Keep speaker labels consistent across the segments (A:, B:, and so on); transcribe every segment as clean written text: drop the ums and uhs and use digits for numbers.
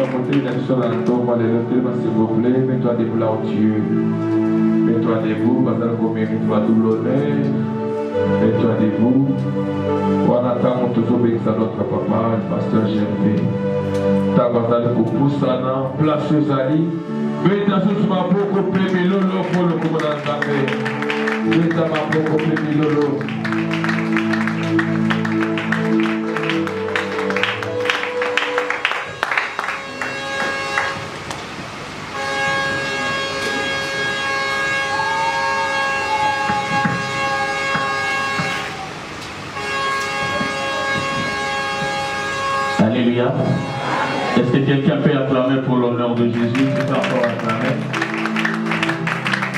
A: côté, la sur la tombe, s'il vous plaît, mets-toi debout là où tu es. Mets-toi debout, parce que comme mets-toi tout l'honneur. Mets-toi debout. On attend toujours bénir à notre papa, le pasteur Gervais. Ta bataille pour pousser place aux alliés. Mais dans ce moment, beaucoup plus de lolo pour le commandant d'Amé. Mais dans ma beaucoup plus de lolo.
B: Alléluia. Est-ce que quelqu'un peut acclamer pour l'honneur de Jésus? Tu peux encore acclamer.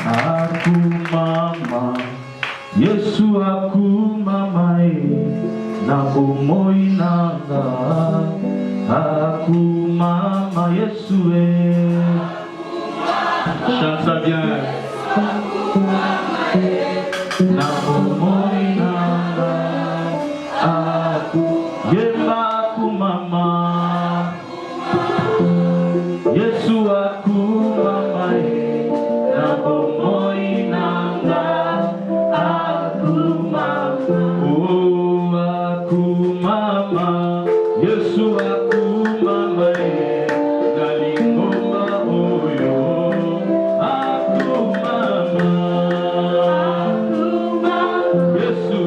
B: Akumama, Yesu akumama na bomoi nanga. Akumama, Yesu chante ça bien. Na bomoi nanga. Akumama. Yesu akumama na bomoi nanga akumama oh akumama Yesu akumama na lingoma oyo akumama Yesu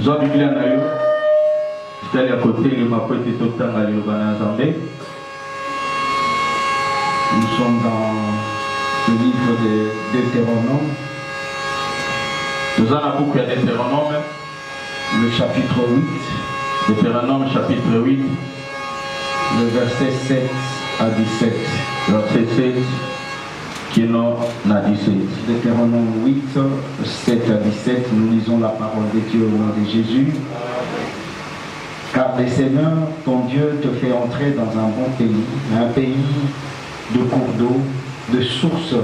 B: Zoa Biblia na yo. Stali à côté de ma petite totanga le banazambe.
C: Nous sommes dans le livre de Deutéronome.
B: Nous avons beaucoup de Deutéronome.
C: Le chapitre 8.
B: Deutéronome chapitre 8.
C: Le verset 7 à 17.
B: Verset 7 qui n'en a 17.
C: Deutéronome 8, 7 à 17. Nous lisons la parole de Dieu au nom de Jésus. Car le Seigneur, ton Dieu, te fait entrer dans un bon pays, un pays de cours d'eau, de sources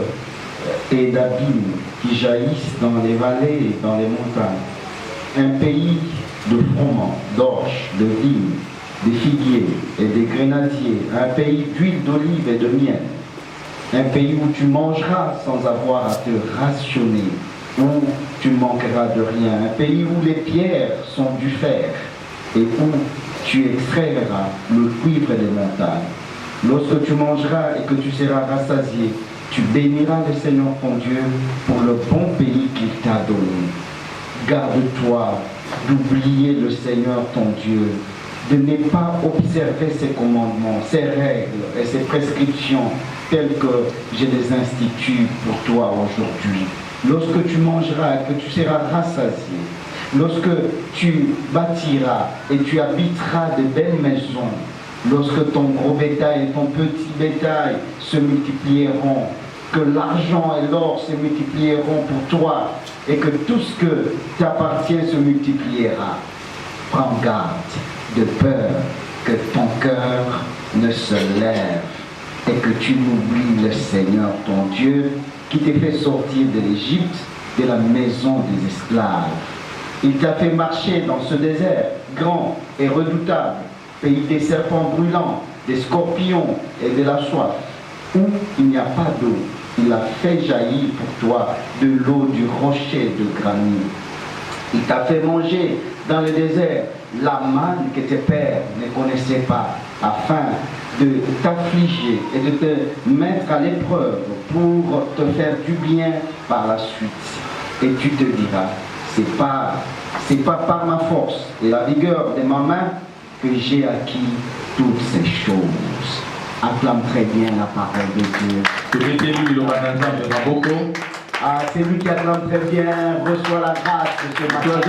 C: et d'abîmes qui jaillissent dans les vallées et dans les montagnes. Un pays de froment, d'orge, de vignes, des figuiers et des grenadiers. Un pays d'huile d'olive et de miel. Un pays où tu mangeras sans avoir à te rationner, où tu manqueras de rien. Un pays où les pierres sont du fer et où tu extrairas le cuivre des montagnes. Lorsque tu mangeras et que tu seras rassasié, tu béniras le Seigneur ton Dieu pour le bon pays qu'il t'a donné. Garde-toi d'oublier le Seigneur ton Dieu, de ne pas observer ses commandements, ses règles et ses prescriptions telles que je les institue pour toi aujourd'hui. Lorsque tu mangeras et que tu seras rassasié, lorsque tu bâtiras et tu habiteras de belles maisons, lorsque ton gros bétail et ton petit bétail se multiplieront, que l'argent et l'or se multiplieront pour toi et que tout ce que t'appartient se multipliera. Prends garde de peur que ton cœur ne se lève et que tu n'oublies le Seigneur ton Dieu qui t'a fait sortir de l'Égypte, de la maison des esclaves. Il t'a fait marcher dans ce désert grand et redoutable, pays des serpents brûlants, des scorpions et de la soif, où il n'y a pas d'eau. Il a fait jaillir pour toi de l'eau du rocher de granit. Il t'a fait manger dans le désert la manne que tes pères ne connaissaient pas, afin de t'affliger et de te mettre à l'épreuve pour te faire du bien par la suite. Et tu te diras, c'est pas par ma force et la vigueur de ma main que j'ai acquis toutes ces choses. Acclame très bien la parole de Dieu. Ah, c'est lui qui acclame très bien, reçoit la grâce de ce matin.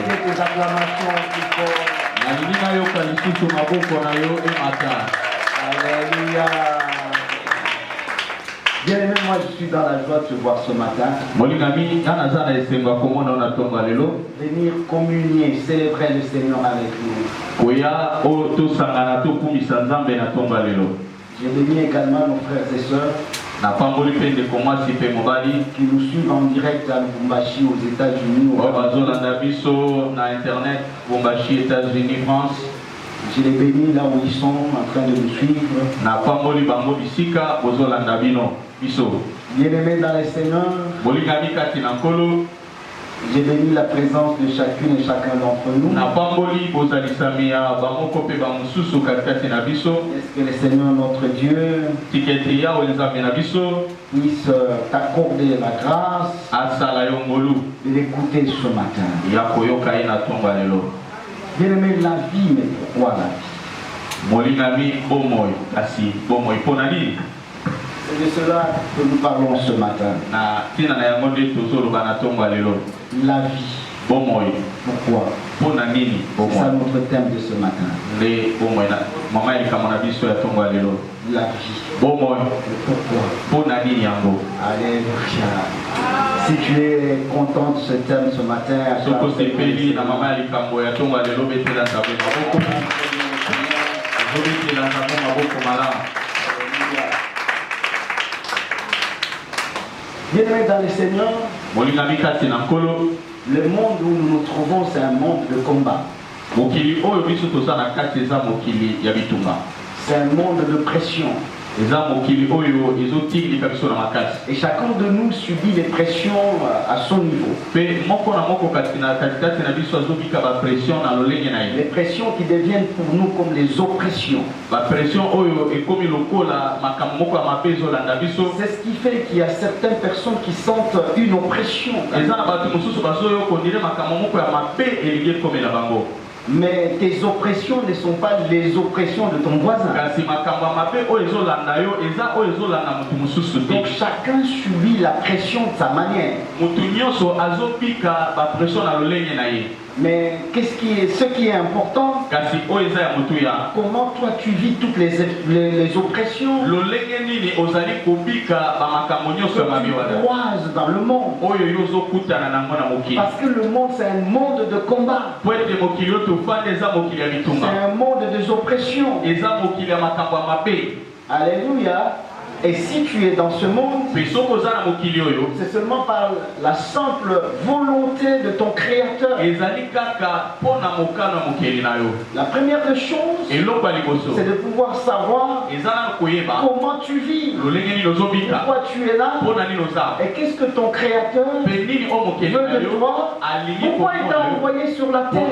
C: Tes acclamations plus fort. Alléluia. Bien aimé, moi je suis dans la joie de te voir ce matin. Venir communier, célébrer le Seigneur avec nous. J'ai béni également nos frères et sœurs qui nous suivent en direct à Lubumbashi aux États-Unis. Je les bénis là où ils sont en train de nous suivre. Bien-aimés dans le Seigneur, j'ai béni la présence de chacune et chacun d'entre nous. Est-ce que le Seigneur notre Dieu puisse t'accorder la grâce de l'écouter ce matin. Bien-aimé, la vie, mais pourquoi la vie? C'est de cela que nous parlons ce matin. La vie. Pourquoi? C'est ça notre thème de ce matin. La vie. Pourquoi? Alléluia. Si tu es content de ce thème ce matin, bien-aimés dans le Seigneur, le monde où nous nous trouvons, c'est un monde de combat. C'est un monde de pression. Et chacun de nous subit les pressions à son niveau. Les pressions qui deviennent pour nous comme les oppressions. C'est ce qui fait qu'il y a certaines personnes qui sentent une oppression. Mais tes oppressions ne sont pas les oppressions de ton voisin. Donc chacun subit la pression de sa manière. Mais ce qui est important, comment toi tu vis toutes les oppressions que tu croises dans le monde. Parce que le monde c'est un monde de combat. C'est un monde des oppressions. Alléluia. Et si tu es dans ce monde, c'est seulement par la simple volonté de ton Créateur. La première des choses, c'est de pouvoir savoir comment tu vis, pourquoi tu es là, et qu'est-ce que ton Créateur veut de toi, pourquoi il t'a envoyé sur la terre,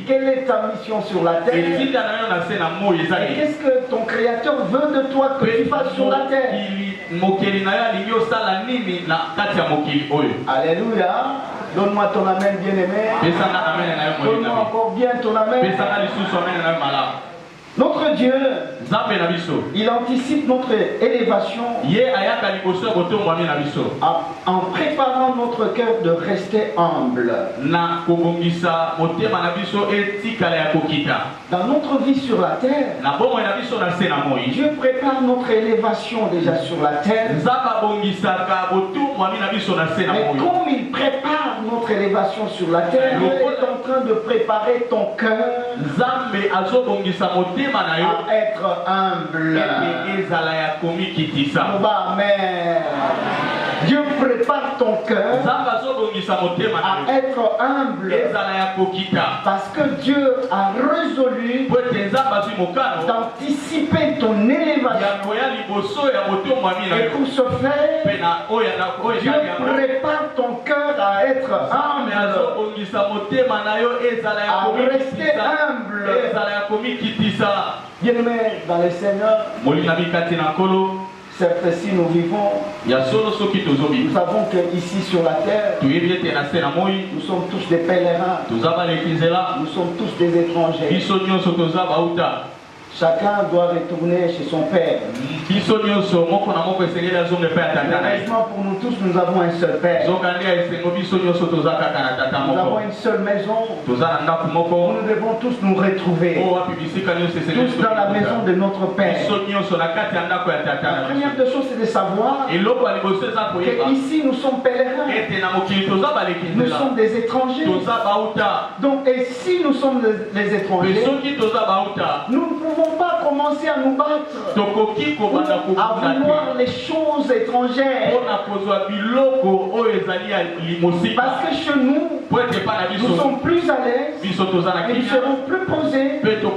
C: quelle est ta mission sur la terre, et qu'est-ce que ton Créateur veut de toi que tu fasses sur la terre. Alléluia. Donne-moi ton amen bien-aimé. Donne-moi encore bien ton amen. Notre Dieu, il anticipe notre élévation en préparant notre cœur de rester humble. Dans notre vie sur la terre, Dieu prépare notre élévation déjà sur la terre. Mais comme il prépare notre élévation sur la terre, il est en train de préparer ton cœur à être humble. Amen. Dieu prépare ton cœur à être humble parce que Dieu a résolu d'anticiper ton élévation. Et pour ce faire, Dieu prépare ton cœur à être humble, à rester humble. Bien-aimés dans le Seigneur, certes, si nous vivons, nous savons qu'ici sur la terre, nous sommes tous des pèlerins, nous sommes tous des étrangers. Chacun doit retourner chez son Père. Malheureusement pour nous tous, nous avons un seul Père. Nous avons une seule maison. Nous devons tous nous retrouver. Tous dans la maison de notre Père. La première des choses, c'est de savoir qu'ici nous sommes pèlerins. Nous sommes des étrangers. Donc, et si nous sommes des étrangers, nous ne pouvons pas commencer à nous battre, à vouloir les choses étrangères. Parce que chez nous, nous sommes plus à l'aise, et nous serons plus posés, et nous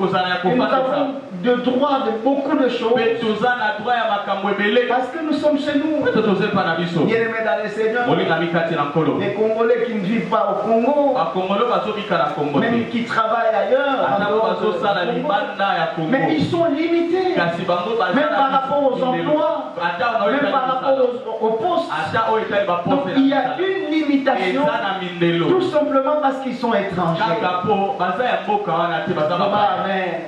C: avons de droit de beaucoup de choses. Parce que nous sommes chez nous. Bien-aimés dans le Seigneur, les Congolais qui ne vivent pas au Congo, même qui travaillent ailleurs, mais ils sont limités, même par rapport aux emplois, même par rapport aux postes. Donc il y a une limitation, tout simplement parce qu'ils sont étrangers. Amen.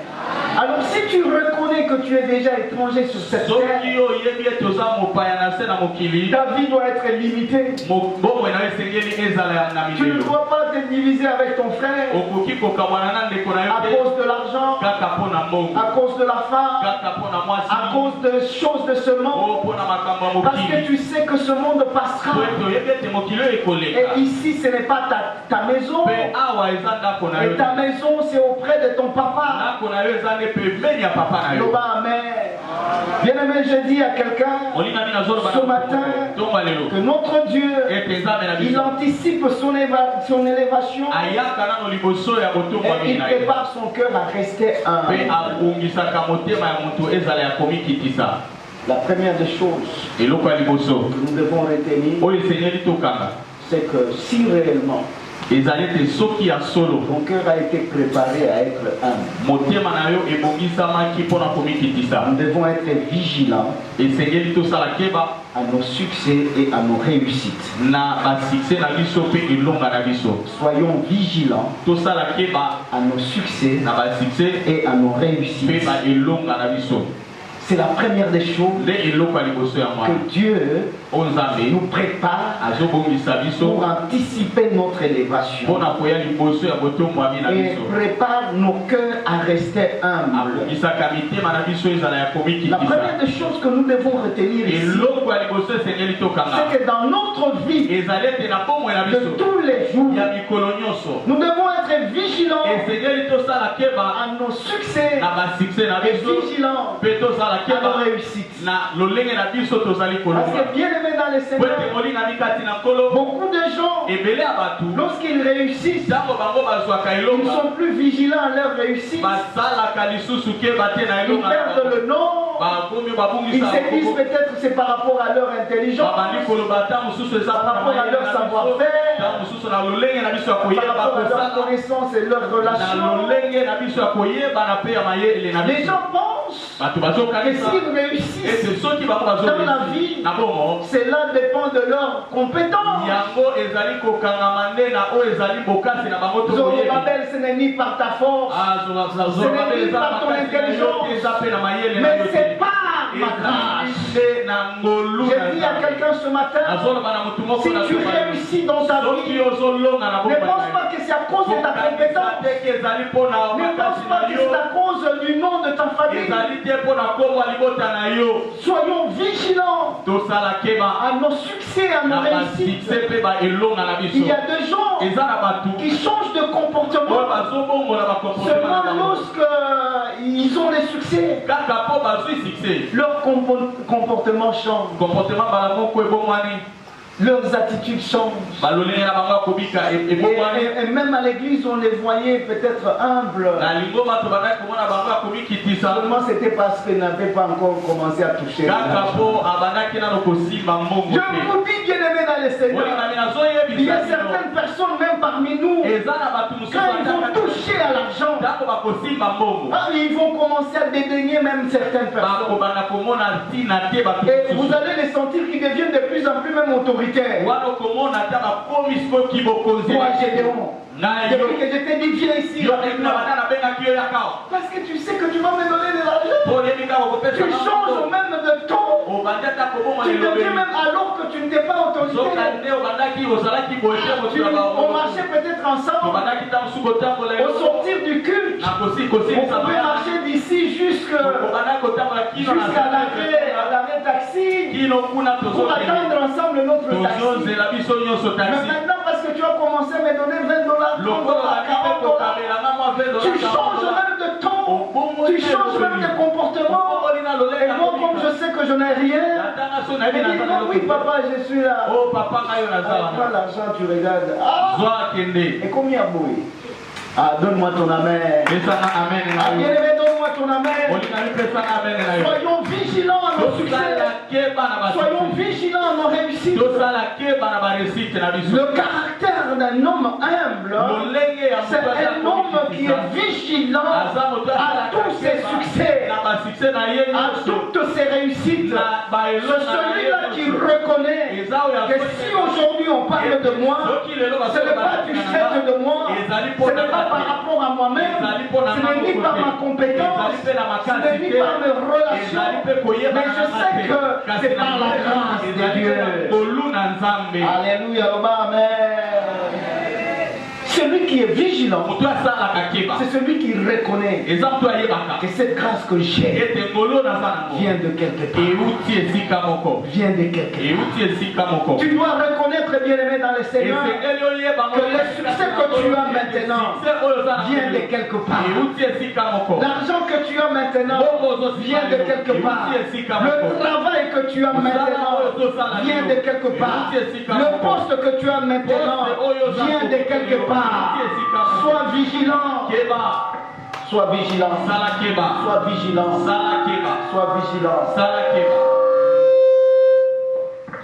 C: Alors si tu reconnais que tu es déjà étranger sur cette terre, ta vie doit être limitée. Tu ne dois pas te diviser avec ton frère à cause de l'argent, à cause de la femme, à cause de choses de ce monde. Parce que tu sais que ce monde passera. Et ici ce n'est pas ta maison. Et ta maison c'est auprès de ton papa. Amen. Bien-aimé, je dis à quelqu'un ce matin que notre Dieu, il anticipe son élévation et il prépare son cœur à rester humble. La première des choses que nous devons retenir, c'est que si réellement ton cœur a été préparé à être humble, nous devons être vigilants à nos succès et à nos réussites. Soyons vigilants à nos succès et à nos réussites. C'est la première des choses que Dieu nous prépare pour anticiper notre élévation et prépare nos cœurs à rester humbles. La première des choses que nous devons retenir ici, c'est que dans notre vie de tous les jours, nous devons être vigilants à nos succès et vigilants à nos réussites. Parce que bien aimé dans les Seigneur, beaucoup de gens, lorsqu'ils réussissent, ils ne sont plus vigilants à leur réussite. Ils perdent le nom. Ils se disent peut-être que c'est par rapport à leur intelligence, par rapport à leur savoir-faire, par rapport à leur connaissance et leur relation. Les gens pensent que s'ils réussissent dans la vie, cela dépend de leurs compétences. Zorobabel, ce n'est ni par ta force, ce n'est ni par ton intelligence, mais c'est par ma grâce. J'ai dit à quelqu'un ce matin, si tu réussis dans ta vie, ne pense pas que c'est à cause de ta compétence, ne pense pas que c'est à cause du nom de ta famille. Soyons vigilants à nos succès, à nos réussites. Il y a des gens qui changent de comportement seulement lorsqu'ils ont des succès. Leur comportement change. Leurs attitudes changent. Et même à l'église, on les voyait peut-être humbles. Seulement c'était parce qu'ils n'avaient pas encore commencé à toucher. Je vous dis, bien aimé dans les Seigneurs, il y a certaines personnes, même parmi nous, quand ils vont toucher à l'argent, ils vont commencer à dédaigner même certaines personnes. Et vous allez les sentir qui deviennent de plus en plus même autoritaires. Moi, Gédéon, depuis que je t'ai dit viens ici, parce que tu sais que tu vas me donner de l'argent. Tu changes même de ton. Tu deviens même alors que tu n'étais pas autorité. On marchait peut-être ensemble. Au sortir du culte, on pouvait marcher d'ici jusqu'à l'arrêt taxi pour attendre ensemble notre taxi. Mais maintenant, parce que tu as commencé à me donner $20, $30, $40, tu changes même de ton, tu changes même de comportement. Et moi, comme je sais que je n'ai rien, je dis non, oui, papa, je suis là. Oh, papa, prends l'argent, tu regardes. Ah, et combien bouille? Ah, donne-moi ton amen. Bien-aimé, donne-moi ton amen. Soyons vigilants à nos succès. Soyons vigilants à nos réussites. Le caractère d'un homme humble, c'est un homme qui est vigilant à tous ses succès, à toutes ses réussites. C'est celui-là qui reconnaît que si aujourd'hui on parle de moi, ce n'est pas du fait de moi, ce n'est pas par rapport à moi-même, ce n'est ni par ma compétence, ce n'est ni par mes relations, mais je sais que c'est par la grâce de Dieu. Alléluia, amen. Celui qui est vigilant, c'est celui qui reconnaît que cette grâce que j'ai vient de quelque part. Vient de quelque part. Tu dois reconnaître reconnaître, bien-aimé dans le Seigneur, que le succès que tu as maintenant vient de quelque part. L'argent que tu as maintenant vient de quelque part. Le travail que tu as maintenant vient de quelque part. Le poste que tu as maintenant vient de quelque part. Sois vigilant. Sois vigilant. Sois vigilant. Sois vigilant.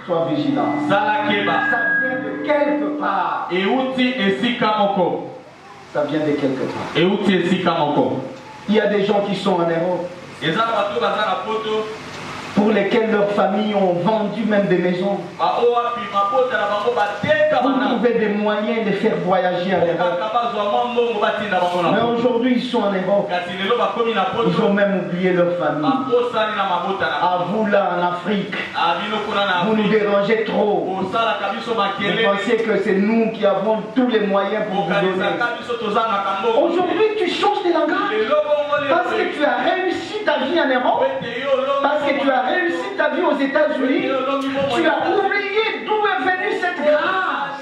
C: Sois vigilant. Ça vient de quelque part. Ça vient de quelque part. Il y a des gens qui sont en Europe pour lesquels leurs familles ont vendu même des maisons pour trouver des moyens de faire voyager en Europe. Mais aujourd'hui, ils sont en Europe. Ils ont même oublié leur famille. À vous là, en Afrique, vous nous dérangez trop. Vous pensez que c'est nous qui avons tous les moyens pour vous donner. Aujourd'hui, tu changes de langage parce que tu as réussi ta vie en Europe, parce que tu as réussi ta vie aux États-Unis. Tu as oublié d'où est venue cette grâce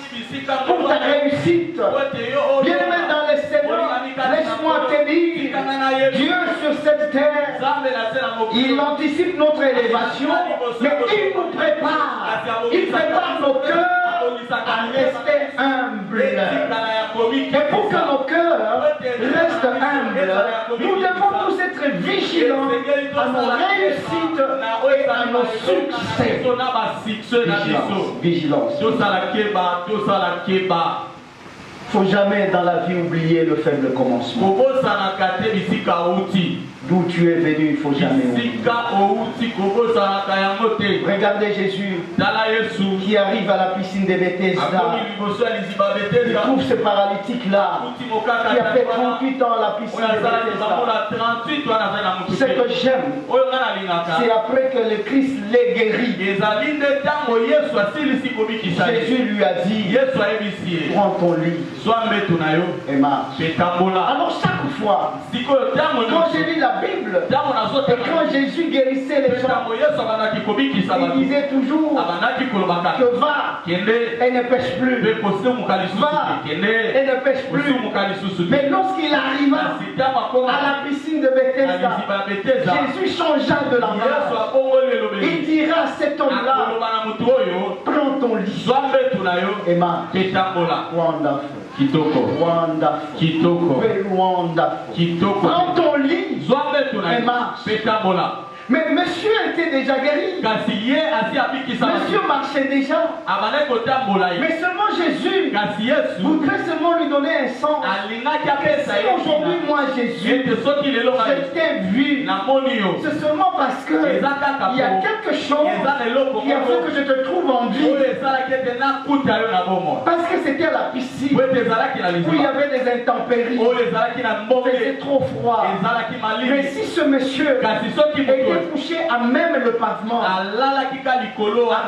C: pour ta réussite. Bien-aimé dans le Seigneur, laisse-moi te dire, Dieu sur cette terre, il anticipe notre élévation, mais il nous prépare. Il prépare nos cœurs à rester humbles. Et pour que nos cœurs restent humbles, nous devons tous être vigilants à nos réussites et à nos succès. Vigilance. Il ne faut jamais dans la vie oublier le faible commencement. D'où tu es venu, il ne faut jamais oublier. Regardez Jésus qui arrive à la piscine de Bethesda. Il trouve ce paralytique-là qui a fait 38 ans à la piscine de Bethesda. Ce que j'aime, c'est après que le Christ l'ait guéri. Jésus lui a dit, prends ton lit et marche. Alors chaque fois, quand j'ai lu la Bible, et quand Jésus guérissait les gens, il disait toujours que va et ne pêche plus. Va et ne pêche plus. Mais lorsqu'il arriva à la piscine de Bethesda, Jésus changea de langage. Il dira à cet homme-là, prends ton lit et marche. Wonderful. Wonderful. Very wonderful. Prends ton lit et marche. Mais monsieur était déjà guéri. Monsieur marchait déjà. Mais seulement Jésus voudrait seulement lui donner un sens. Si aujourd'hui, moi, Jésus, je t'ai vu, c'est seulement parce que il y a quelque chose qui a fait que je te trouve en vie. Parce que c'était à la piscine où il y avait des intempéries. Il faisait trop froid. Mais si ce monsieur était couché à même le pavement, à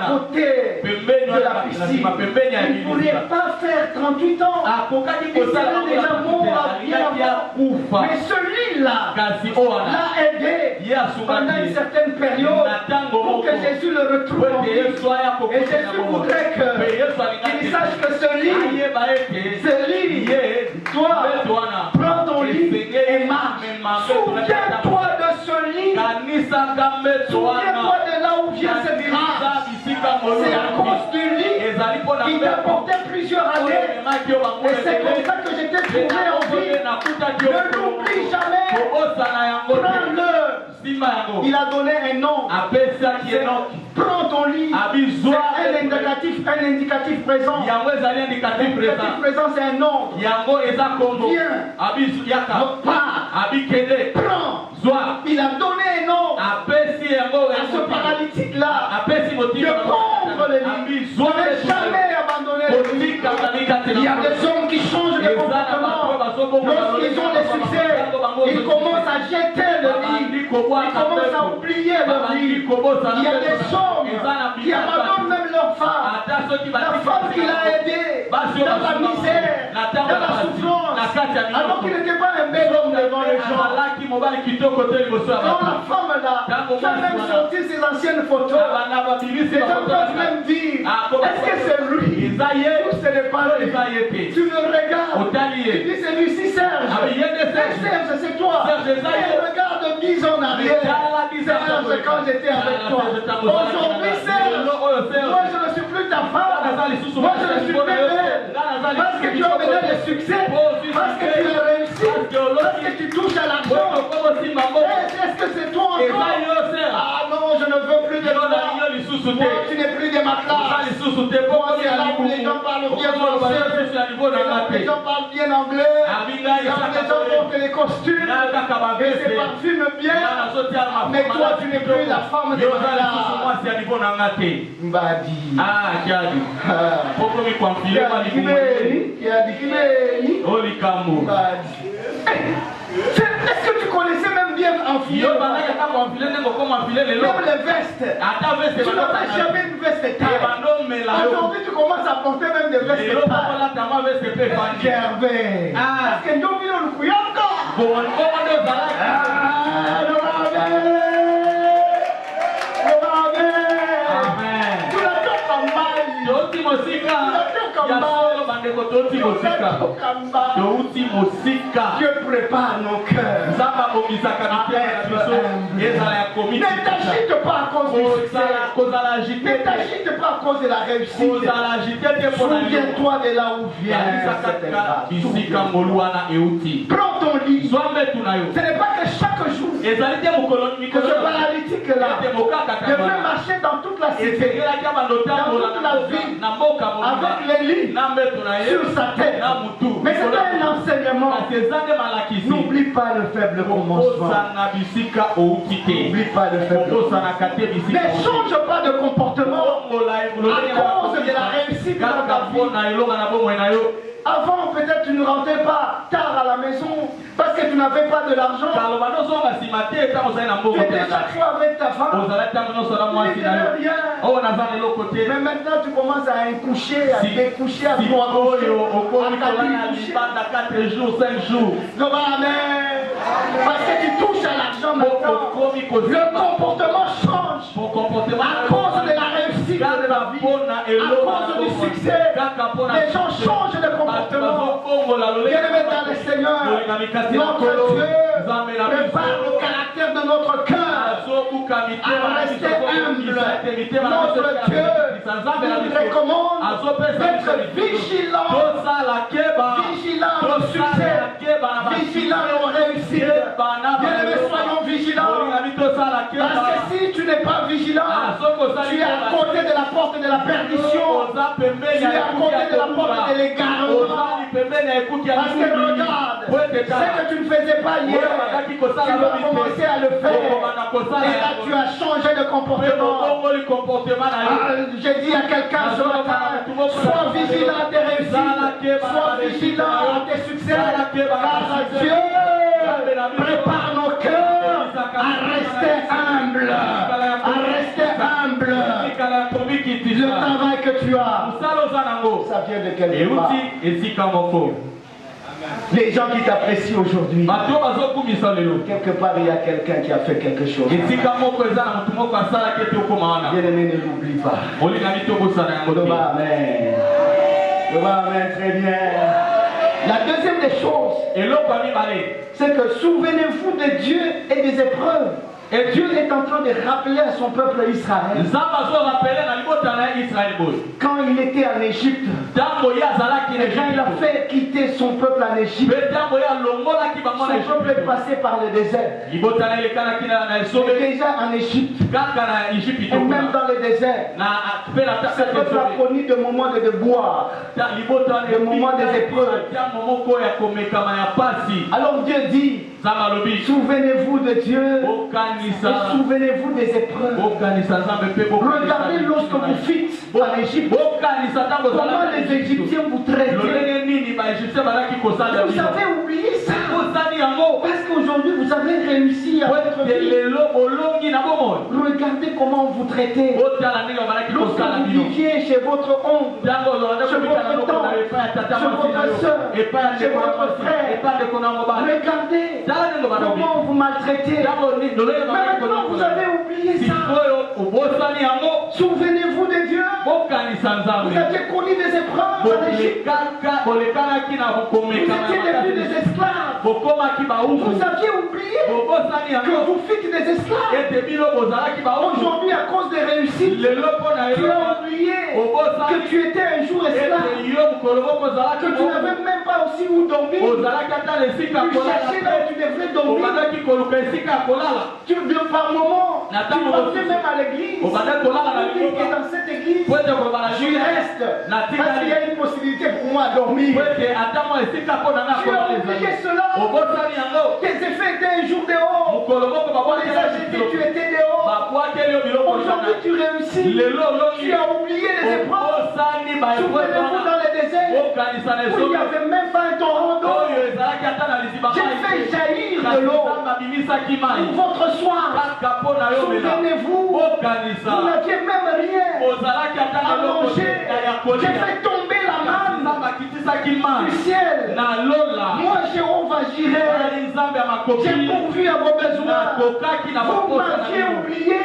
C: côté de la piscine, il ne pourrait pas faire 38 ans. Il serait déjà mort bien avant. Mais celui-là l'a aidé pendant une certaine période pour que Jésus le retrouve en vie. Et Jésus voudrait qu'il sache que ce lit, toi, prends ton lit et marche. Souviens-toi de ce lit. Souviens-toi de là où vient cette grâce. C'est à cause du lit qui t'a porté plusieurs années. Et c'est comme ça que je t'ai trouvé en vie. Ne l'oublie jamais. Prends-le. Il a donné un nom. Prends ton lit. C'est un indicatif présent. L'indicatif présent, c'est un nom. Viens. Repars. Prends. Il a donné un nom à ce paralytique-là de prendre le lit. Ne jamais abandonner le lit. Il y a des hommes qui changent de comportement. Lorsqu'ils ont des succès, ils commencent à jeter le lit. Ils commencent à oublier leur lit. Il y a des hommes qui abandonnent même leur femme. La femme qui l'a aidé dans la misère, dans la souffrance, alors qu'il n'était pas un bel homme devant les gens. Quand la femme là
D: Tu as même sorti ses anciennes photos. Les gens peuvent même dire, est-ce que c'est lui? Ou ce n'est pas lui? Tu me regardes. Tu dis, c'est Lucie Serge. Serge, c'est toi. Et regarde 10 ans en arrière. Serge, quand j'étais avec toi. Aujourd'hui, Serge, moi je ne suis plus ta femme. Moi je ne suis plus belle. Parce que tu as mené le succès. Parce que tu as réussi. Parce que tu touches à l'argent. Est-ce que c'est toi encore? Ah non, je ne veux plus de toi. Moi, tu n'es plus de ma classe. Moi, c'est là où les gens parlent bien français. Les gens parlent bien anglais. Les gens portent les costumes. Et se parfument bien. Mais toi, tu n'es plus la femme de ma classe. Mbadi. Qui a dit est-ce que tu connaissais même bien enfiler? Même les vestes. Tu n'avais jamais une veste taille. Aujourd'hui, tu commences à porter même des vestes taille. Gervais. Est-ce que nous vivons le Kouyaka? Tu la toques en mal. Tu la toques en mal. Dieu prépare nos cœurs. Ne t'agite pas à cause du succès. Ne t'agite pas à cause de la réussite. Souviens-toi de là où vient cette grâce. Prends ton lit. Ce n'est pas que chaque jour que ce paralytique là devrait marcher dans toute la cité, dans toute la ville, avec les lits sur sa tête. Mais c'est un enseignement. N'oublie pas le faible commencement. N'oublie pas le faible commencement. Ne change pas de comportement à cause de la réussite dans ta vie. Avant, peut-être tu ne rentrais pas tard à la maison parce que tu n'avais pas de l'argent. Tu étais chaque fois avec ta femme. Tu n'avais rien. Mais maintenant, tu commences à coucher, à découcher, à coucher, à 4 jours, 5 jours. Parce que tu touches à l'argent maintenant. Le comportement change à cause de la réussite de la vie, à cause du succès. Les gens changent de comportement. Bien-aimé dans le Seigneur, notre Dieu prépare le caractère de notre cœur à rester humble. Notre Dieu nous recommande d'être vigilant, vigilant au succès, vigilant aux réussites. Bien-aimé, soyons vigilants. Parce que si tu n'es pas vigilant, tu es à côté de la porte de la perdition. Tu es à côté de la porte de l'égarement. Parce que regarde, ce que tu ne faisais pas hier, tu vas commencer à le faire. Et là, tu as changé de comportement. J'ai dit à quelqu'un ce matin, sois vigilant à tes réussites, sois vigilant à tes succès, car Dieu prépare nos cœurs à rester humble, Le travail que tu as, ça vient de quelque part. Les gens qui t'apprécient aujourd'hui, quelque part il y a quelqu'un qui a fait quelque chose. Bien-aimé, ne l'oublie pas. Amen. Amen, très bien. La deuxième des choses, c'est que souvenez-vous de Dieu et des épreuves. Et Dieu est en train de rappeler à son peuple Israël quand il était en Égypte, et quand il a fait quitter son peuple en Égypte, son peuple est passé par le désert. Et déjà en Égypte, et même dans le désert, ce peuple a connu des moments de boire, des moments des épreuves. Alors Dieu dit, souvenez-vous de Dieu. Et souvenez-vous des épreuves. Regardez lorsque vous fites en Égypte, comment les Égyptiens vous traitaient. Vous avez oublié ça. Parce qu'aujourd'hui vous avez réussi à votre vie. Regardez Regardez comment vous traitez. Lorsque vous viviez chez votre oncle, chez votre tante, chez votre soeur, chez votre frère. Regardez comment vous maltraitez. Maintenant vous avez oublié ça. Souvenez-vous de Dieu. Vous aviez connu des épreuves en Égypte. Vous étiez devenus des esclaves. Vous aviez oublié que vous fîtes des esclaves. Aujourd'hui, à cause des réussites, tu as oublié que tu étais un jour esclave. Que tu n'avais même pas aussi où dormir. Tu cherchais là où tu devrais dormir. Par moment, tu pensais même à l'église. Tu es dans cette église. Tu restes. Parce qu'il y a une possibilité pour moi de dormir. Tu as oublié cela. Tes effets étaient un jour dehors. On les a jetés, tu étais dehors. Aujourd'hui tu réussis. Tu as oublié les épreuves. Souvenez-vous dans les déserts où il n'y avait même pas un torrent d'eau. J'ai fait jaillir de l'eau pour votre soir. Souvenez-vous, vous n'aviez même rien à manger. J'ai fait tomber la manne du ciel. Moi, Jéhovah Jireh, j'ai pourvu à vos besoins. Vous m'aviez oublié.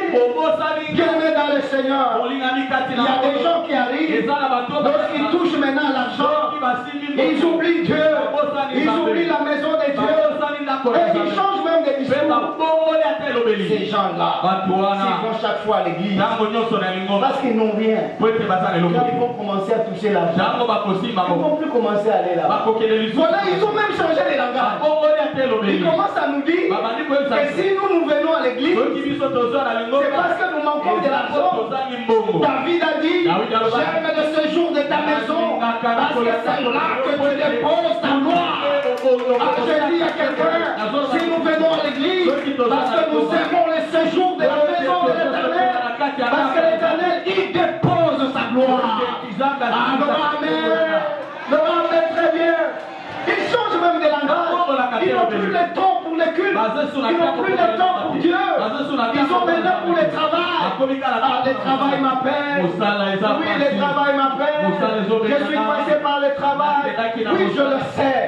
D: Bien-aimés dans le Seigneur, il y a des gens qui arrivent, lorsqu'ils touchent maintenant l'argent, ils oublient Dieu, ils oublient la maison de Dieu, et ils changent même de discours. Ces gens-là, s'ils vont chaque fois à l'église, parce qu'ils n'ont rien, quand ils vont commencer à toucher l'argent, ils ne vont plus commencer à aller là-bas. Voilà, ils ont même changé les langages. Ils commencent à nous dire que si nous venons à l'église, c'est parce que nous manquons de l'argent. David a dit, j'aime le séjour de ta maison, parce que c'est là que tu déposes ta gloire. Je dis à quelqu'un, si nous venons à l'église, parce que nous aimons le séjour de la maison de l'Éternel, parce que l'Éternel, il dépose sa gloire. Amen, très bien. Ils changent même de langage. Ils n'ont plus le temps pour les cultes. Ils n'ont plus le temps pour Dieu. Ils ont maintenant pour le travail. Le travail m'appelle. Oui, le travail m'appelle. Je suis passé par le travail. Oui, je le sais.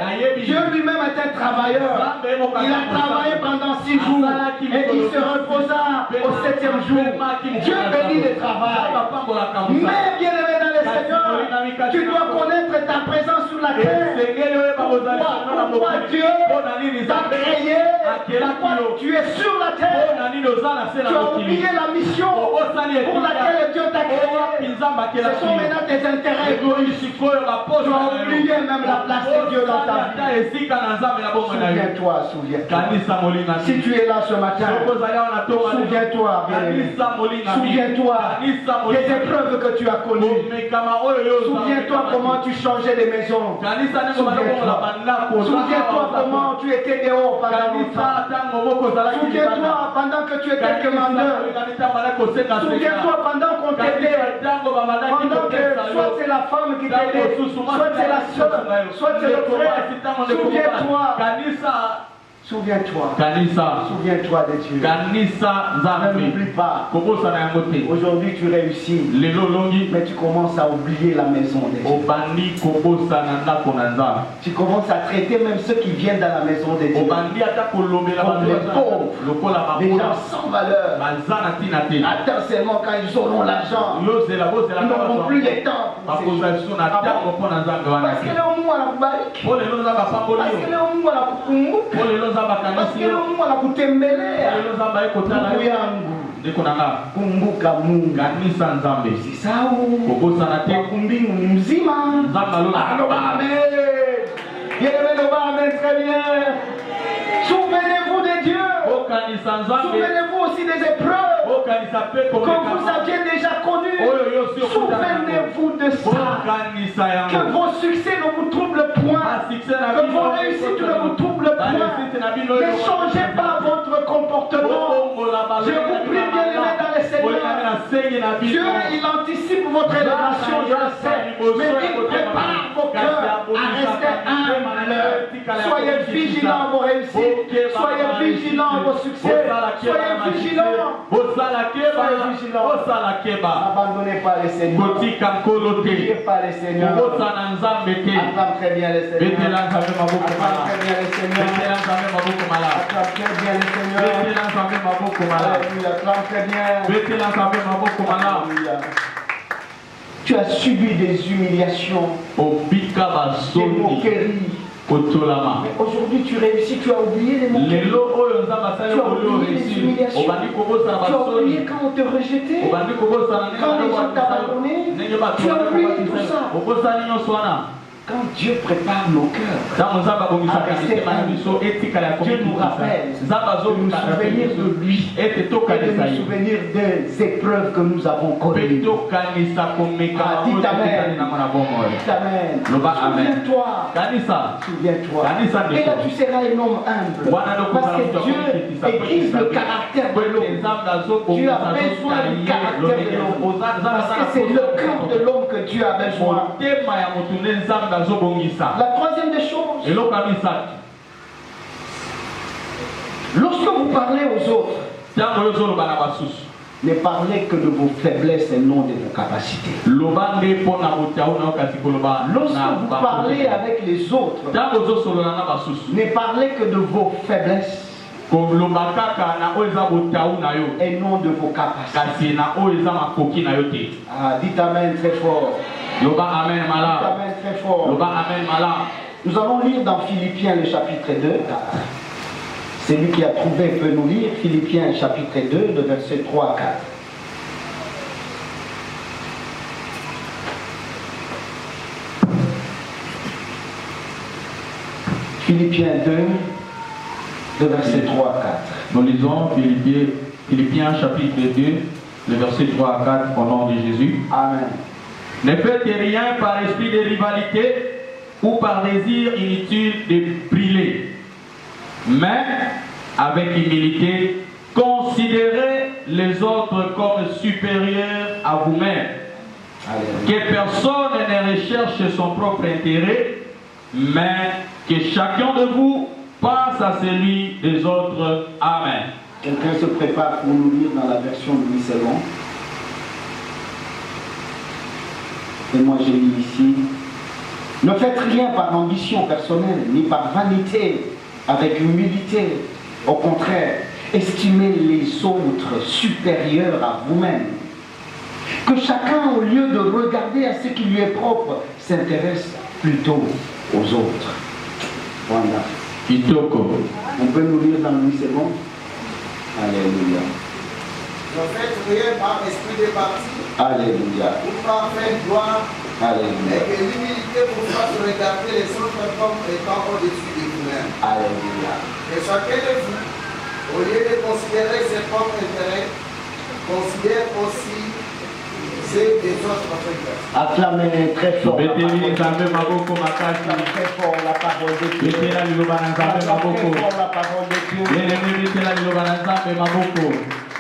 D: Dieu lui-même est un travailleur. Il a travaillé pendant 6 jours et il se reposa au 7e jour. Dieu bénit le travail. Mais bien aimé dans le Seigneur, tu dois connaître ta présence sur la terre. Pourquoi Dieu t'a créé? Pourquoi tu es sur la terre? Tu as oublié la mission pour laquelle Dieu t'a créé. Ce sont maintenant tes intérêts égoïstes. Tu as oublié même la place de Dieu dans ta vie. Souviens-toi, souviens-toi. Si tu es là ce matin, souviens-toi, bien-aimé. Souviens-toi des épreuves que tu as connues. Souviens-toi comment tu changeais les maisons. Souviens-toi comment tu étais dehors pendant longtemps. Souviens-toi pendant que tu étais commandeur. Souviens-toi pendant qu'on t'aidait. Pendant que soit c'est la femme qui t'aidait, soit c'est la soeur, soit c'est le frère. Souviens-toi. Souviens-toi. Souviens-toi de Dieu. Ne n'oublie pas. Aujourd'hui tu réussis. Mais tu commences à oublier la maison de Dieu. Tu commences à traiter même ceux qui viennent dans la maison de Dieu comme les pauvres, des gens sans valeur. Attends seulement quand ils auront l'argent, ils n'auront plus le temps. Parce que le mou à la kubariki, parce que le mou à la kukumbu, parce que le mou à la kutembelea, ndugu yangu, kumbuka Mungu. Usisahau kwa mbingu ni mzima. Amen. Amen, très bien. Souvenez-vous de Dieu. Souvenez-vous aussi des épreuves que vous aviez déjà connues. Souvenez-vous de ça. Que vos succès ne vous troublent point. Que vos réussites ne vous troublent point. Ne changez pas votre comportement. Je vous prie, bien-aimé dans le Seigneur. Dieu, il anticipe votre élévation, je le sais. Mais il prépare vos cœurs à rester humbles. Soyez vigilants à vos réussites. Soyez vigilants à vos succès. Soyez vigilants. N'abandonnez pas les seigneurs. N'oubliez pas les seigneurs. Acclame très bien les seigneurs. Acclame très bien les seigneurs. Acclame très bien les seigneurs. Alléluia. Acclame très bien. Alléluia. Tu as subi des humiliations, des moqueries. Mais aujourd'hui tu réussis, tu as oublié les moqueries. Tu as oublié les humiliations. Tu as oublié quand on te rejetait, quand les gens t'abandonnaient. Tu as oublié tout ça. Quand Dieu prépare nos cœurs, Dieu nous rappelle de nous souvenir de lui et de nous souvenir des épreuves que nous avons connues. Dis Amen. Souviens-toi. Et là tu seras un homme humble. Parce que Dieu écrise le caractère de l'homme. Dieu a besoin du caractère de l'homme. Parce que c'est le cœur de l'homme que Dieu a besoin. La troisième des choses, lorsque vous parlez aux autres, ne parlez que de vos faiblesses et non de vos capacités. Lorsque vous parlez avec les autres, ne parlez que de vos faiblesses et non de vos capacités. Dites Amen très fort. Dites Amen très fort. Nous allons lire dans Philippiens le chapitre 2. Celui qui a trouvé peut nous lire Philippiens chapitre 2, de versets 3 à 4. Philippiens 2, de versets 3 à 4.
A: Nous lisons Philippiens chapitre 2, le verset 3 à 4 au nom de Jésus.
D: Amen.
A: Ne faites rien par esprit de rivalité ou par désir inutile de briller, mais avec humilité, considérez les autres comme supérieurs à vous-même. Que personne ne recherche son propre intérêt, mais que chacun de vous pense à celui des autres. Amen.
D: Quelqu'un se prépare pour nous lire dans la version de Louis II. Et moi j'ai mis ici: ne faites rien par ambition personnelle, ni par vanité, avec humilité. Au contraire, estimez les autres supérieurs à vous-même. Que chacun, au lieu de regarder à ce qui lui est propre, s'intéresse plutôt aux autres. Voilà. On peut nous lire dans Louis II. Alléluia.
E: Ne faites rien par esprit de parti.
D: Alléluia.
E: Ou par fait gloire.
D: Alléluia.
E: Et que l'humilité vous fasse regarder les autres comme étant au-dessus de vous-même.
D: Alléluia.
E: Que chacun de vous, au lieu de considérer ses propres intérêts, considère aussi ceux des autres frères.
D: Acclamez très fort.
A: Acclamez
D: Très fort la parole de Dieu. Acclamez très fort la parole de Dieu.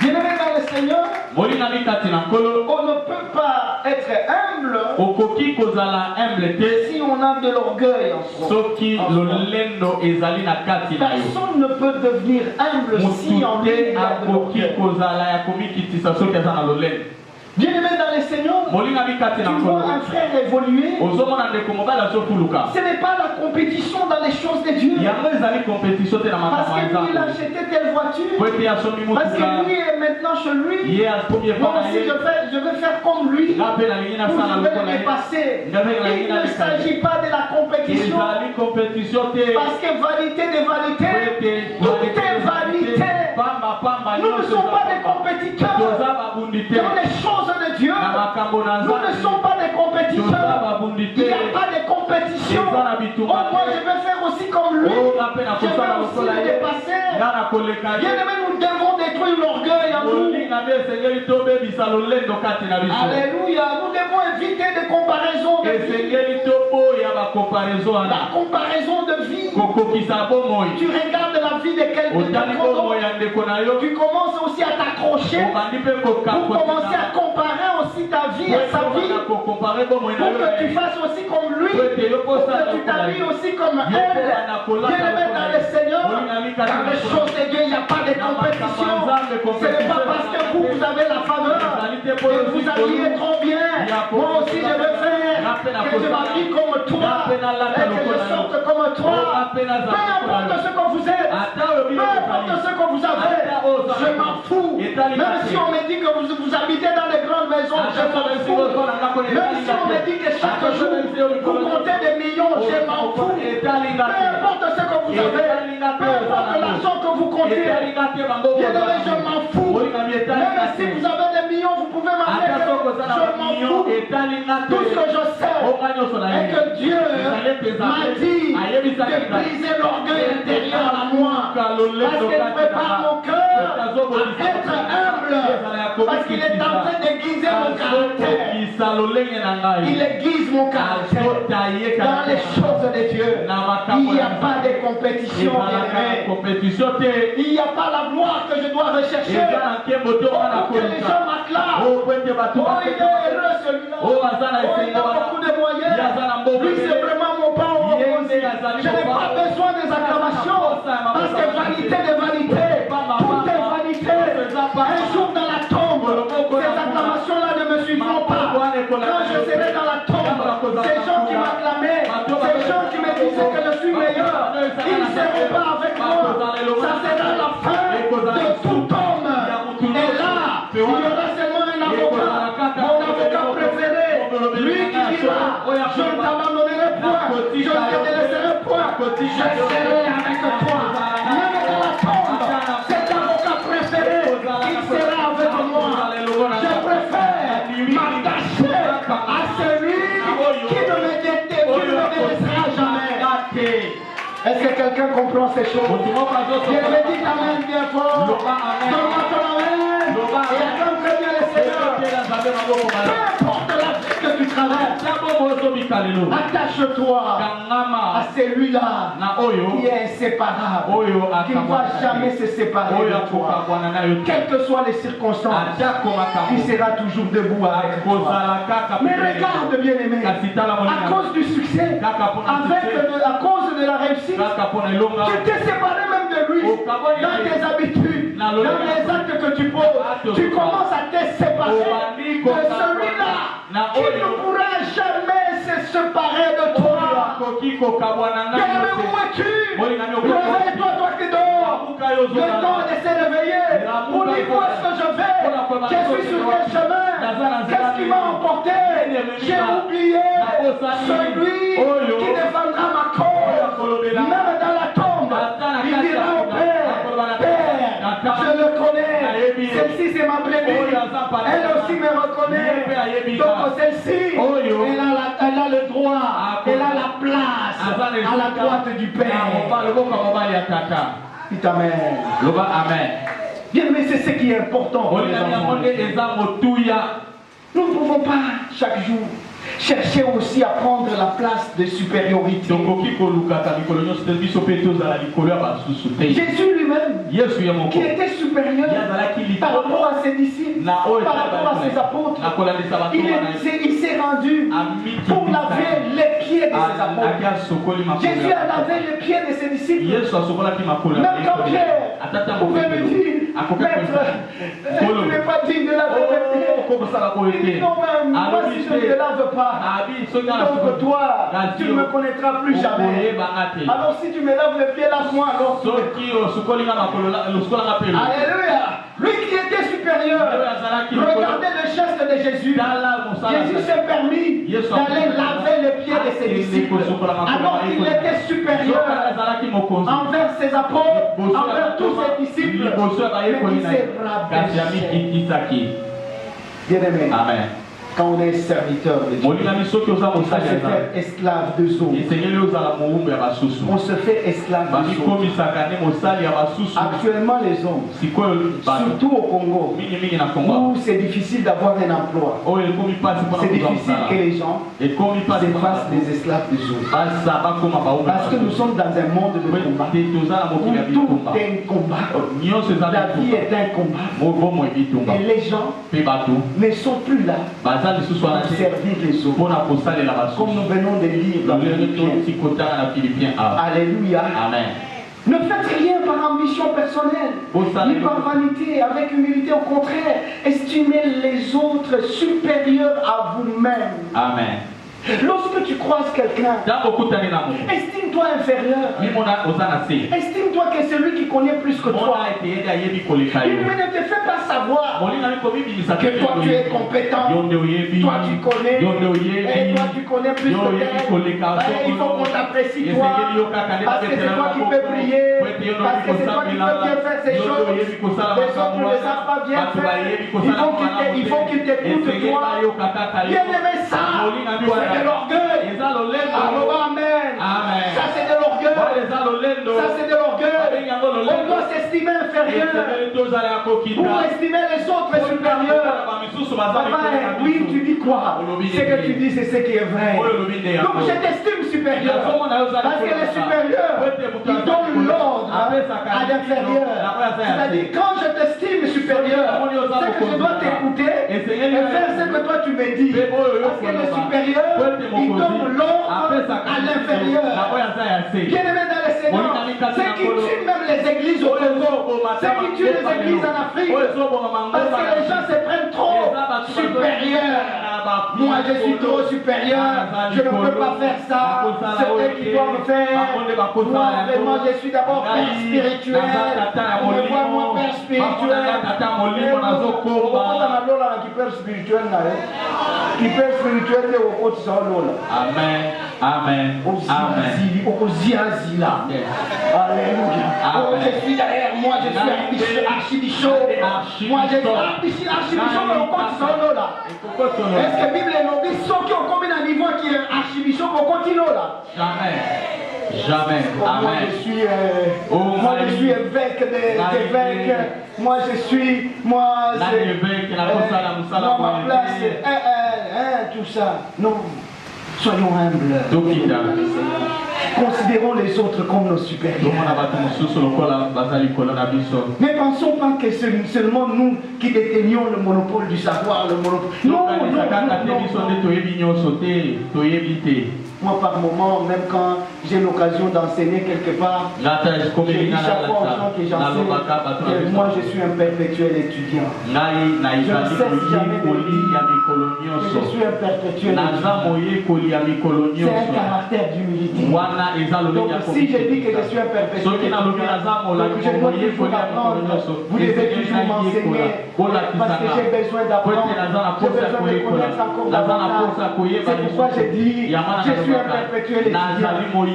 D: Bien-aimés dans le Seigneur, on ne peut pas être humble si on a de l'orgueil en soi. Personne ne peut devenir humble si on est de l'orgueil. Bien-aimé dans le Seigneur, tu vois un frère évoluer. Ce n'est pas la compétition dans les choses de Dieu. Parce que lui, il a acheté telle voiture. Parce que lui est maintenant chez lui. Moi aussi, je vais faire comme lui. Ou je vais le dépasser. Il ne s'agit pas de la compétition. Parce que vanité de vanité, tout est vanité. Nous ne sommes pas des compétiteurs dans les choses de Dieu. Nous ne sommes pas des compétiteurs. Il n'y a pas de compétition. Oh, moi je vais faire aussi comme lui. Je vais aussi le dépasser. Bien-aimés, nous devons détruire l'orgueil en nous. Alléluia. Nous devons éviter des comparaisons de vie. La comparaison de vie. Tu regardes la vie de quelqu'un. Tu commences aussi à t'accrocher. Vous commencez à comparer aussi ta vie à sa vie. tu fasses aussi comme lui, pour que tu t'habilles aussi comme elle. Bien-aimé dans le Seigneur, dans les choses de Dieu, il n'y a pas de compétition. Ce n'est pas parce que vous avez la faveur et vous habillez trop bien. Moi aussi je veux faire que je m'habille comme toi et que je sorte comme toi. Peu importe ce que vous êtes, peu importe ce que vous avez, je m'en fous. Même si on me dit que vous habitez dans les grandes maisons, je m'en fous. Même si on me dit que chaque jour vous comptez des millions, je m'en fous. Peu importe ce que vous avez, peu importe l'argent que vous comptez, bien-aimé, je m'en fous. Même si vous avez des millions, vous pouvez m'amener, je m'en fous. Tout ce que je sais est que Dieu m'a dit de briser l'orgueil intérieur à moi, parce qu'il prépare mon cœur à être humble, parce qu'il est en train d'aiguiser mon caractère. Il aiguise mon caractère dans les choses de Dieu. Il n'y a pas de compétition, bien-aimé. Il n'y a pas la gloire que je dois rechercher pour que les gens m'acclament. Oh, il est heureux celui-là. Oh, il a beaucoup de moyens. Lui, c'est vraiment mon pain au opposé. Je n'ai pas besoin des acclamations, parce que vanité de vanité, tout est vanité. Un jour dans la tombe, ces acclamations-là ne me suivront pas. Quand je serai dans la tombe, ces gens qui m'acclamaient, ces gens qui me disaient que je suis meilleur, ils ne seront pas avec moi. Ça sera la fin de tout homme. Et là, il y aura seulement un avocat, mon avocat préféré, lui qui dira, je ne t'abandonnerai point, je ne te laisserai point, je serai avec toi. Même dans la tombe, cet avocat préféré, il sera avec moi. Je préfère m'attacher à celui qui ne me laissera jamais. Est-ce que quelqu'un comprend ces choses? Je me dis amen bien fort. Donne-moi ton amen. Et acclame très bien le Seigneur. Peu importe la vie que tu traverses, attache-toi à celui-là qui est inséparable, qui ne va jamais se séparer de toi. Quelles que soient les circonstances, il sera toujours debout avec toi. Mais regarde, bien-aimé, à cause du succès, à cause de la réussite, tu t'es séparé même de lui dans tes habitudes, dans les actes que tu poses. Tu commences à te séparer de celui-là qui ne pourra jamais se séparer de toi. Bien-aimé, où es-tu? Réveille-toi, toi qui dors. Le temps de se réveiller. Pour dire où est-ce que je vais? Je suis sur quel chemin? Qu'est-ce qui m'a emporté? J'ai oublié celui qui défendra ma cause. Même dans la tombe, il dira au Père, Père, je le connais. Celle-ci, c'est ma brebis. Elle aussi me reconnaît. Donc celle-ci, elle a le droit, elle a la place à la droite du Père. Dites Amen.
B: Amen.
D: Bien, mais c'est ce qui est important pour les enfants. Nous ne pouvons pas chaque jour chercher aussi à prendre la place de supériorité. Jésus lui-même, qui était supérieur par rapport à ses disciples, par rapport à ses apôtres, il s'est rendu pour laver les pieds de ses apôtres. Jésus a lavé les pieds de ses disciples. Même quand Pierre pouvait me dire, Maître, tu n'es pas digne de laver mes pieds. Il dit non, même, moi si je ne te lave pas, donc toi, tu ne me connaîtras plus jamais. Alors si tu me laves les pieds, lave-moi alors. Alléluia. Lui qui était supérieur, regardez le geste de Jésus. Jésus s'est permis d'aller laver les pieds de ses disciples. Alors qu'il était supérieur envers ses apôtres, envers tous ses disciples. Mais il s'est rabaissé. Bien-aimé. Amen. Quand on est serviteur de Dieu, on se fait esclave de Zoe. On se fait esclave de Zoe. Actuellement, les hommes, surtout au Congo, où c'est difficile d'avoir un emploi, c'est difficile que les gens se fassent des esclaves de Zoe. Parce que nous sommes dans un monde de combat, où tout est un combat. La vie est un combat. Et les gens ne sont plus là
C: servir les autres. Comme nous venons de lire dans Philippiens. Alléluia.
B: Amen.
C: Ne faites rien par ambition personnelle, ni par vanité, avec humilité. Au contraire, estimez les autres supérieurs à vous-même.
B: Amen.
C: Lorsque tu croises quelqu'un, estime-toi inférieur. Estime-toi que c'est lui qui connaît plus que toi. Il ne te fait pas savoir que toi tu es compétent, toi tu connais, et toi tu connais plus que toi. Il faut qu'on t'apprécie toi, parce que c'est toi qui peux prier, parce que c'est toi qui peux bien faire ces choses. Les autres ne savent pas bien faire. Il faut qu'ils t'écoutent toi. Bien aimé ça. De l'orgueil. Amen. Ça c'est de l'orgueil. Ça c'est de l'orgueil. On doit s'estimer inférieur pour estimer les autres supérieurs. Papa, oui, tu dis quoi? Ce que tu dis, c'est ce qui est vrai. Donc je t'estime supérieur. Parce que les supérieurs, ils donnent l'ordre à l'inférieur. C'est-à-dire, quand je t'estime supérieur, c'est que je dois t'écouter et faire ce que toi tu me dis. Parce que les supérieurs, ils donnent l'ordre à l'inférieur. Bien aimé dans le Seigneur, c'est qui tue même les églises au Congo, c'est qui tue les églises en Afrique, parce que les gens se prennent trop supérieurs. Moi je suis trop supérieur, je ne peux pas faire ça, c'est eux qui doivent faire. Moi vraiment je suis d'abord père spirituel, on me voit moi père spirituel.
B: Amen. Amen.
C: Amen. Alléluia. Je suis derrière moi, je suis archibichot. Moi je suis archibichot, mais au compte là. Est-ce que la Bible nous dit ceux qui ont commis un niveau qui est archibichot au continent là?
B: Jamais. Jamais. Amen.
C: Moi je suis évêque des évêques. Moi je suis. Moi ma place. Tout ça. Non. Soyons humbles. Considérons les autres comme nos supérieurs. Ne pensons pas que c'est seulement nous qui détenions le monopole du savoir, le monopole. Non. Moi, par moment, même quand j'ai l'occasion d'enseigner quelque part, je dis chaque fois aux gens que j'enseigne que moi, je suis un perpétuel étudiant. Je ne cesse jamais de dire que je suis un perpétuel étudiant. C'est un caractère d'humilité. Donc, si je dis que je suis un perpétuel étudiant, donc je dois toujours apprendre. Vous devez toujours m'enseigner parce que j'ai besoin d'apprendre. J'ai besoin de connaître encore davantage. C'est pourquoi je dis, je suis un perpétuel étudiant.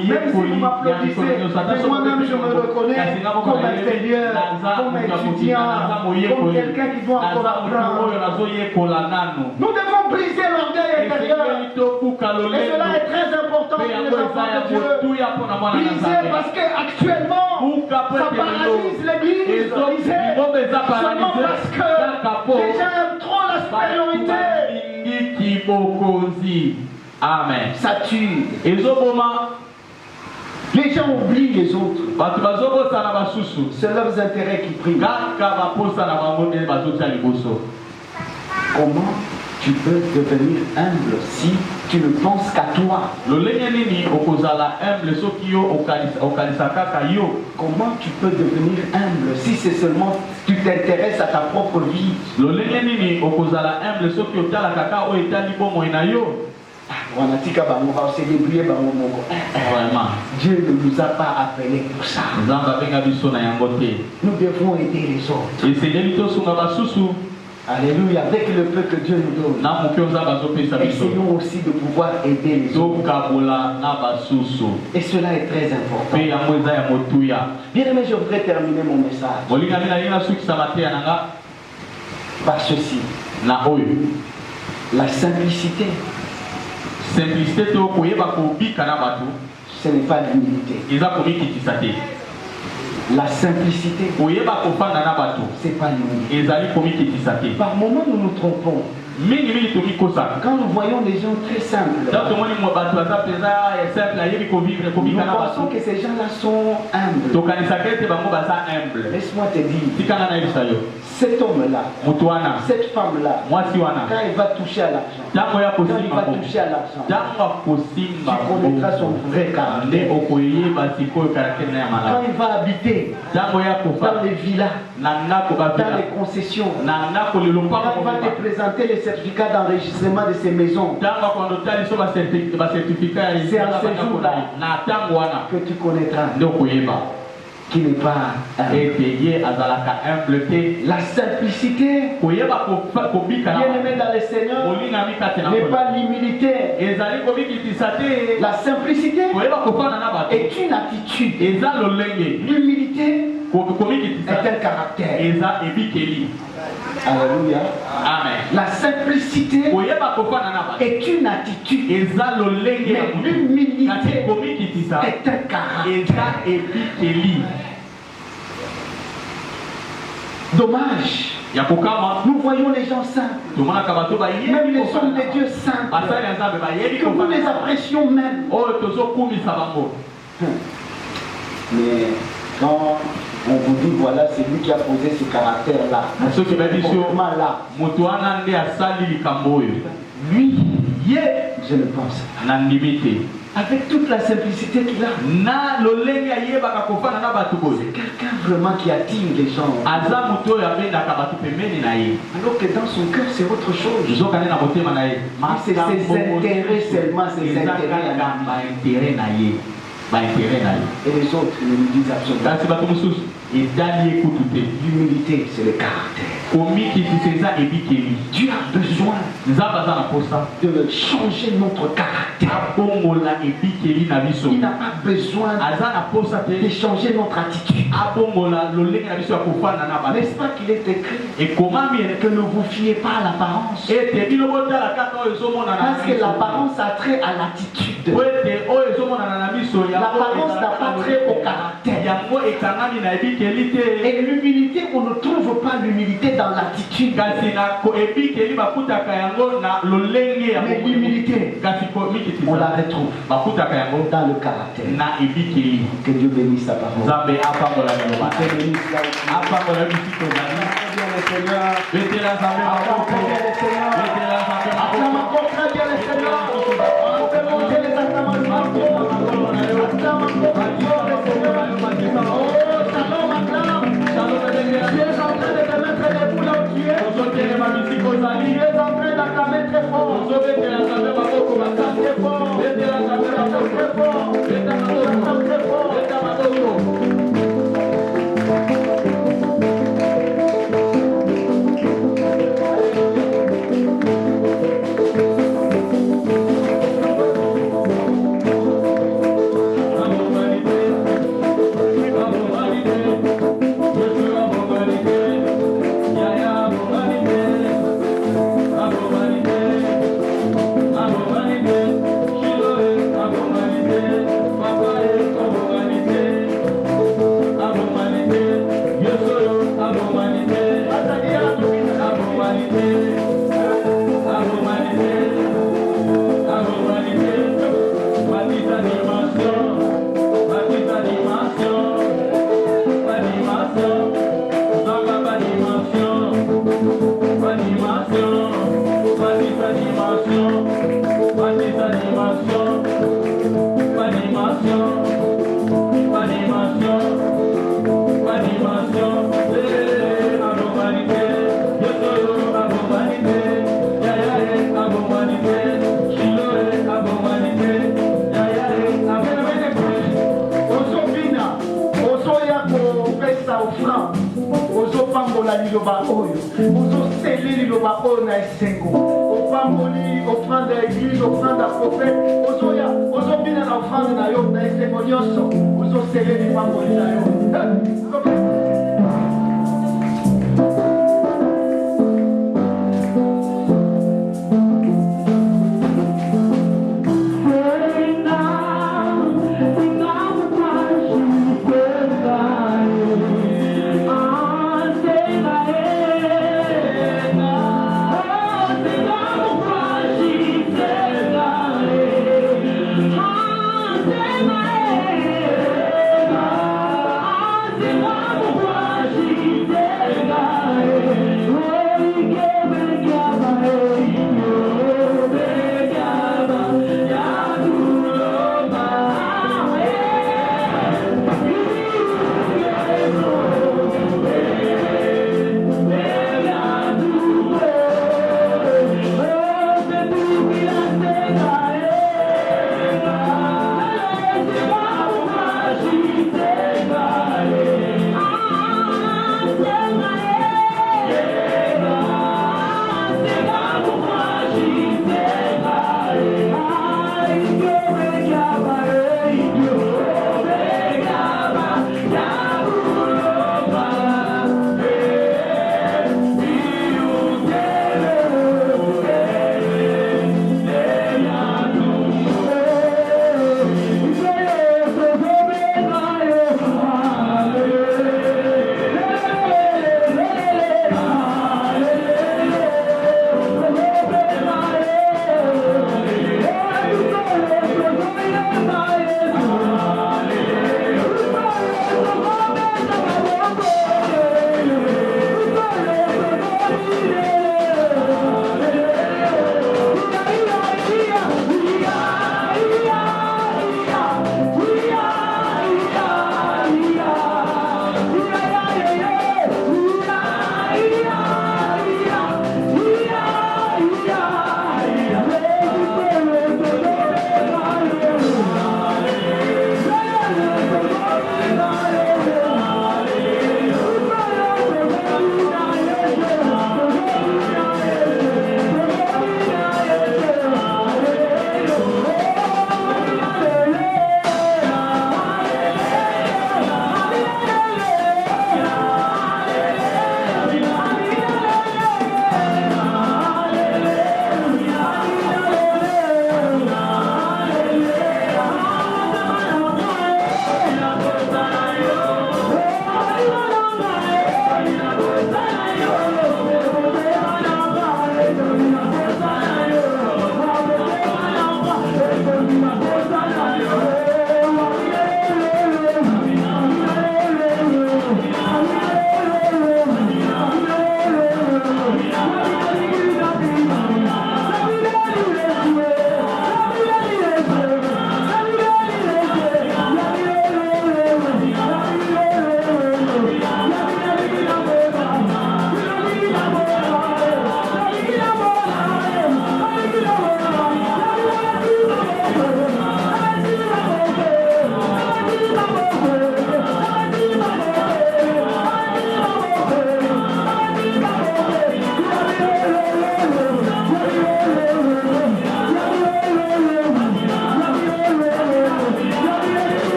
C: Même si vous m'applaudissez, mais moi-même je me reconnais comme inférieur, comme étudiant, comme quelqu'un qui doit encore apprendre. Nous devons briser l'orgueil intérieur. Et cela est très important pour les enfants de Dieu. Briser parce qu'actuellement, ça paralyse l'église. Seulement parce que les gens aiment trop la supériorité.
B: Amen.
C: Ça tue. Les gens oublient les autres. C'est leurs intérêts qui priment. Comment tu peux devenir humble si tu ne penses qu'à toi? Comment tu peux devenir humble si c'est seulement tu t'intéresses à ta propre vie? Dieu ne nous a pas appelés pour ça. Nous devons aider les autres. Alléluia, avec le peu que Dieu nous donne. Essayons aussi de pouvoir aider les autres. Et cela est très important. Bien aimé, je voudrais terminer mon message par ceci. La simplicité, ce n'est pas l'humilité. La simplicité, c'est pas l'humilité. Par moments, nous nous trompons.
D: Quand nous voyons des gens très simples, nous pensons que ces gens-là sont humbles. Laisse-moi te dire, cet homme-là, cette femme-là, quand il va toucher à l'argent, tu connaîtras son vrai caractère. Quand il va habiter dans les villas, dans les concessions, quand il va te présenter les certificats d'enregistrement de ces maisons, c'est à ce jour-là que tu connaîtras qui n'est pas la simplicité. Bien-aimé dans le Seigneur, n'est pas l'humilité. La simplicité est une attitude. L'humilité est un caractère. Alléluia. Amen. La simplicité est une attitude. Mais l'humilité est un caractère. Dommage. Nous voyons les gens simples, même les hommes de Dieu simples, que nous les apprécions même. Mais quand on vous dit voilà, c'est lui qui a posé ce caractère-là, ce comportement-là, lui, je le pense, avec toute la simplicité qu'il a, c'est quelqu'un vraiment qui attire les gens. Alors que dans son cœur c'est autre chose. C'est ses intérêts seulement, ses intérêts. Et les autres ne lui disent absolument. L'humilité, c'est le caractère. Dieu a besoin de changer notre caractère. Il n'a pas besoin de changer notre attitude. N'est-ce pas qu'il est écrit que ne vous fiez pas à l'apparence? Parce que l'apparence a trait à l'attitude. L'apparence n'a pas trait au caractère. Et l'humilité, on ne trouve pas l'humilité dans l'attitude. Mais l'humilité, on la retrouve dans le caractère. Que Dieu bénisse sa parole. Offrande à l'église, offrande à prophète, bien offrande na yo, na esengo nyonso, scellé du pamboli na yo.